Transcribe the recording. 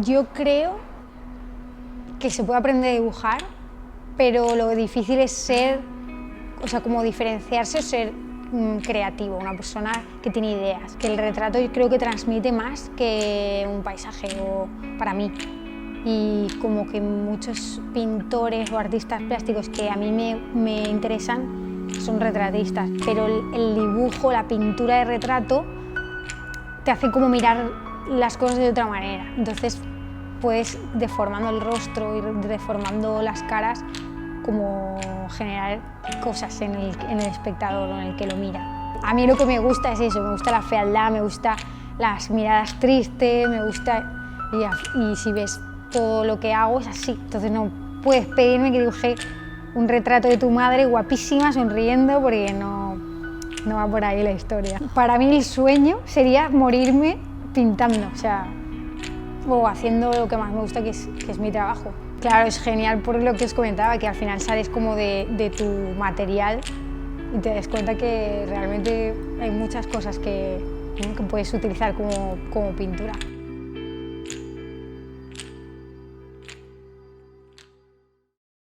Yo creo que se puede aprender a dibujar, pero lo difícil es ser, o sea, como diferenciarse o ser creativo, una persona que tiene ideas. Que el retrato yo creo que transmite más que un paisaje, o para mí. Y como que muchos pintores o artistas plásticos que a mí me interesan son retratistas, pero el dibujo, la pintura de retrato te hace como mirar las cosas de otra manera. Entonces puedes, deformando el rostro y deformando las caras, como generar cosas en el espectador o en el que lo mira. A mí lo que me gusta es eso, me gusta la fealdad, me gusta las miradas tristes, me gusta... Y si ves todo lo que hago es así, entonces no puedes pedirme que dibuje un retrato de tu madre guapísima, sonriendo, porque no va por ahí la historia. Para mí el sueño sería morirme pintando, o haciendo lo que más me gusta, que es mi trabajo. Claro, es genial por lo que os comentaba, que al final sales como de tu material y te das cuenta que realmente hay muchas cosas que puedes utilizar como pintura.